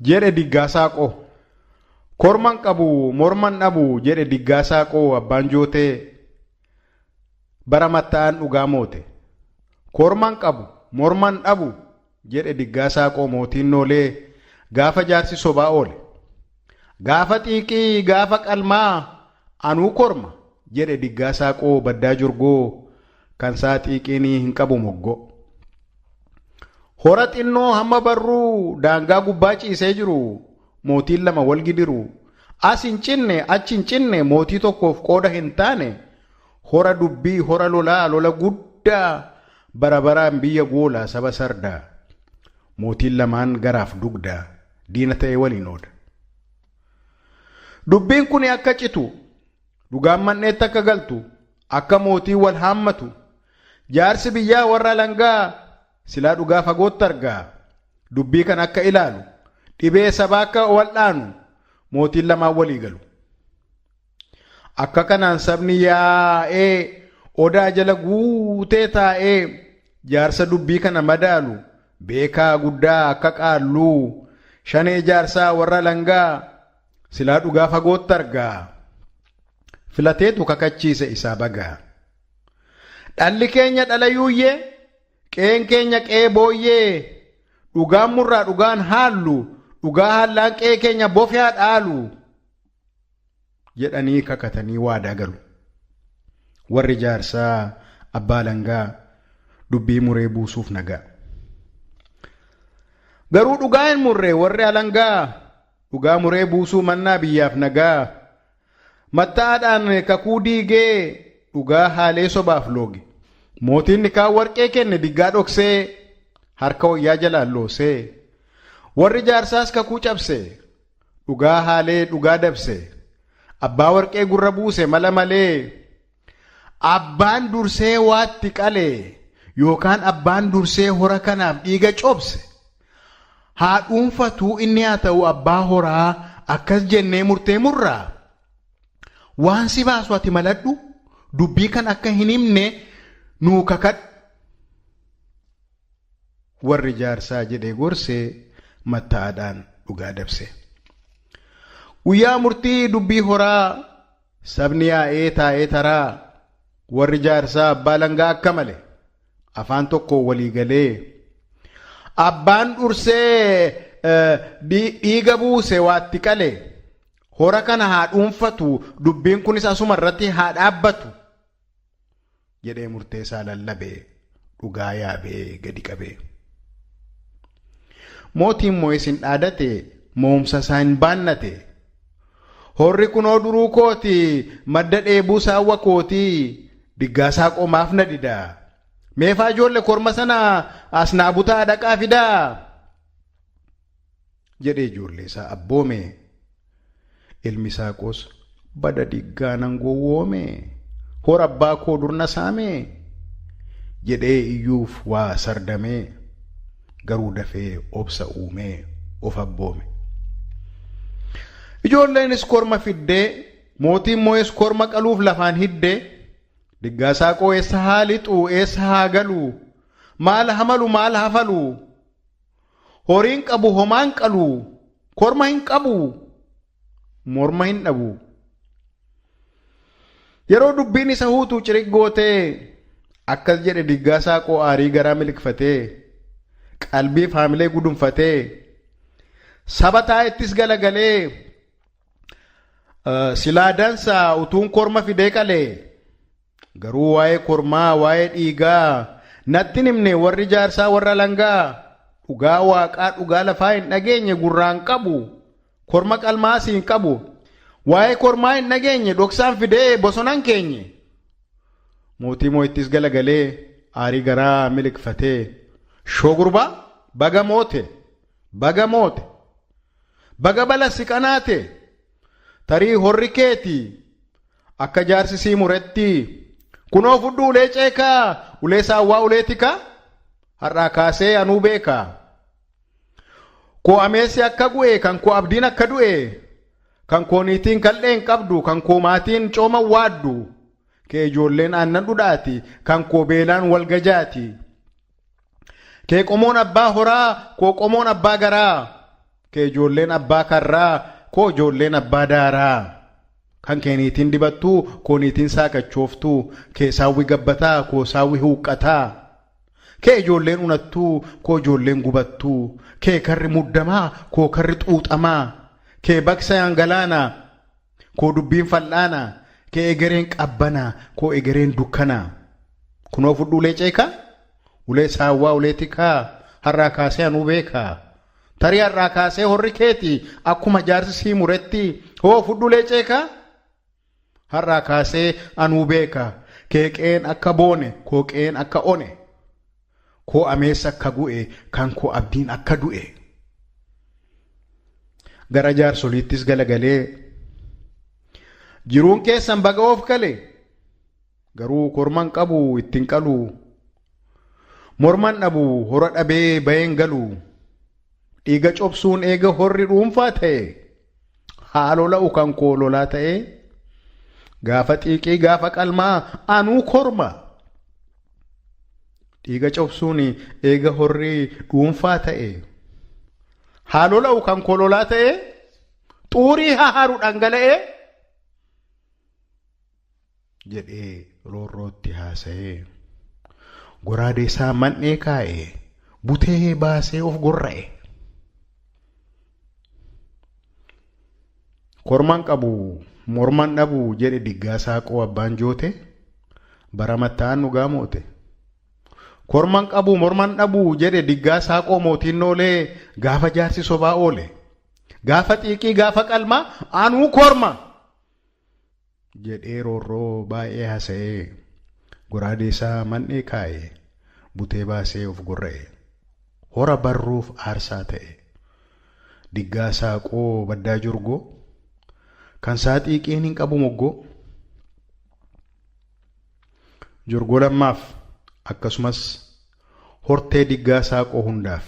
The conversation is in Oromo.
jedhe Diggaasaaqoo. Korman qabu morman dhabu jedhe Diggaasaaqoo abbaan jootee bara matta'an dhugaa moote. Korman qabu morman dhabu jedhe Diggaasaaqoo mootiin noolee gaafa jaarsi sobaa oole. Gaafa xiiqii gaafa qalmaa anuu korma jedhe Diggaasaaqoo baddaa jorgoo kan saa xiiqiinii hin qabu moggo. Hora xinnoo hamma barruu daangaa gubbaa ciisee jiru mootiin lama wal gidiru. As hin cinne achi hin cinne mootii tokkoof qooda hin taane hora dubbii hora lolaa lola guddaa bara baraan biyya goolaa saba sardaa. Mootiin lamaan garaaf dugdaa diina ta'e waliin ooda. Dubbiin kun akka citu dhugaan manneetti akka galtu akka mootii wal haammatu jaarsi biyyaa warra langaa silaa dhugaa fagootti argaa. Dubbii kan akka ilaalu dhibee sabaa akka wal'aanu mootiin lamaan walii galu. Akka kanaan sabni yaa'ee odaa jala guutee taa'ee jaarsa dubbii kana madaalu beekaa guddaa akka qaalluu shanee jaarsaa warra langaa silaa dhugaa fagootti argaa. Filateetu kakachiise isaa bagaa. Dhalli keenya dhalayuuyyee qeen keenya qee booyyee dhugaan murraa dhugaan haallu dhugaa haallaan qee keenya bofyaa dhaalu jedhanii kakatanii waadaa galu. Warri jaarsaa abbaa langaa dubbii muree buusuuf nagaa. Garuu dhugaa hin murree warri alangaa dhugaa muree buusuu mannaa biyyaaf nagaa. Matta'aadhaan kakuu diigee dhugaa haalee sobaaf looge. Mootiin nikaa warqee kenne diggaa dhoksee harka wayyaa jalaan loosee. Warri jaarsaas kakuu cabse dhugaa haalee dhugaa dabse. Abbaa warqee gurra buuse mala malee. Abbaan dursee waatti qalee yookaan abbaan dursee hora kanaaf dhiiga cobse. Haa dhuunfatuu inni haa ta'u abbaa horaa akkas jennee murtee murraa. Waan si baasu ati maladhu dubbii kan akka hin himne nuu kakadhu. Warri jaarsaa jedhee gorsee matta'aadhaan dhugaa dabse. Guyyaa murtii dubbii horaa sabni yaa'ee taa'ee taraa. Warri jaarsaa abbaa langaa akka male afaan tokko walii galee. Abbaan dursee dhiiga buuse waatti qalee. Hora kana haa dhuunfatu dubbiin kunis asuma irratti haa dhaabbatu jedhee murteessaa lallabee dhugaa yaabee gadi qabee. Mootiin moo'is hin dhaadate moomsa isaa hin baannate. Horri kunoo duruu kooti madda dheebuu saawwa kooti Diggaasaa qomaaf na didaa. Meefaa ijoollee korma sana as naa butaa dhaqaa fidaa jedhee ijoollee isaa abboome. Ilmi Saaqos bada diggaanan gowwoome hora abbaa koo durna saame jedhee iyyuuf waa sardamee garuu dafee obsa uumee of abboome. Ijoolleenis korma fiddee mootiin moo'es korma qaluuf lafaan hiddee. Diggaasaaqoo eessa haa lixu eessa haa galu maal hamalu maal hafalu. Horiin qabu homaan qalu korma hin qabu morma hin dhabu. Yeroo dubbiin isa huutu ciriggootee akkas jedhe Diggaasaaqoo aarii garaa miliqfatee qalbii faamilee gudunfatee saba taa'ettis galagalee silaa dansaa utuun korma fidee qalee. Garuu waa'ee kormaa waa'ee dhiigaa natti himne warri jaarsaa warra langaa dhugaa waaqaa dhugaa lafaa hin dhageenye gurraan qabu korma qalmaas hin qabu. Waa'ee kormaa hin dhageenye dhoksaan fidee bosonaan keenye. Mootii moo'ittis galagalee aarii garaa miliqfatee shogurbaa baga moote baga balassi qanaate tarii horri keeti akka jaarsi sii muretti. Kunoo fudhu ulee ceekaa ulee saawwaa ulee tikaa har'aa kaasee anuu beekaa. Koo ameessi akka gu'e kan koo abdiin akka du'e kan koo niitiin kal'een qabdu kan koo maatiin cooma waaddu kee ijoolleen aannan dhudhaati kan koo beelaan wal gajaati. Kee qomoon abbaa horaa koo qomoon abbaa garaa kee ijoolleen abbaa karraa koo ijoolleen abbaa daaraa kan keeniitiin dibattuu koo niitiin saaqachooftuu kee saawwi gabbataa koo saawwi huuqqataa kee ijoolleen unattuu koo ijoolleen gubattuu kee karri muddamaa koo karri xuuxamaa kee baqsayaan galaanaa koo dubbiin fal'aanaa kee egereen qabbanaa koo egereen dukkanaa kunoo fudhu ulee ceekaa ulee saawwaa ulee tikaa har'aa kaasee anuu beekaa tarii har'aa kaasee horri keetii akkuma jaarsi sii muretti hoo fudhu ulee ceekaa har'aa kaasee anuu beekaa kee qeen akka boone koo qeen akka one koo ameessa akka gu'e kan koo abdiin akka du'e gara jaarsoliittis galagalee jiruun keessan baga of gale garuu korman qabu ittiin qalu morman dhabu hora dhabee bayeen galu dhiiga cobsuun eega horri dhuunfaa ta'e haaloo la'u kan koo lolaa ta'e gaafa xiiqii gaafa qalmaa anuu korma dhiiga cobsuun eega horri dhuunfaa ta'e haaloo la'u kan koo lolaa ta'e xuurii haharu dhangala'e jedhee roorrootti haasa'ee goraadee isaa man'ee kaa'e butee baasee of gorra'e korman qabu morman dhabu jedhe diggaa saaqoo abbaan joote bara matta'an dhugaa moote korman qabu morman dhabu jedhe diggaa saaqoo mootiin noolee gaafa jaarsi sobaa oole gaafa xiiqii gaafa qalmaa anuu korma jedhee roorroo baay'ee haasa'ee goraadee isaa man'ee kaa'e butee baasee of gorra'e hora barruuf aarsaa ta'e diggaa saaqoo baddaa jurgoo kan saa xiiqiin hin qabu moggoo jurgoo lammaaf akkasumas hortee diggaa saaqoo hundaaf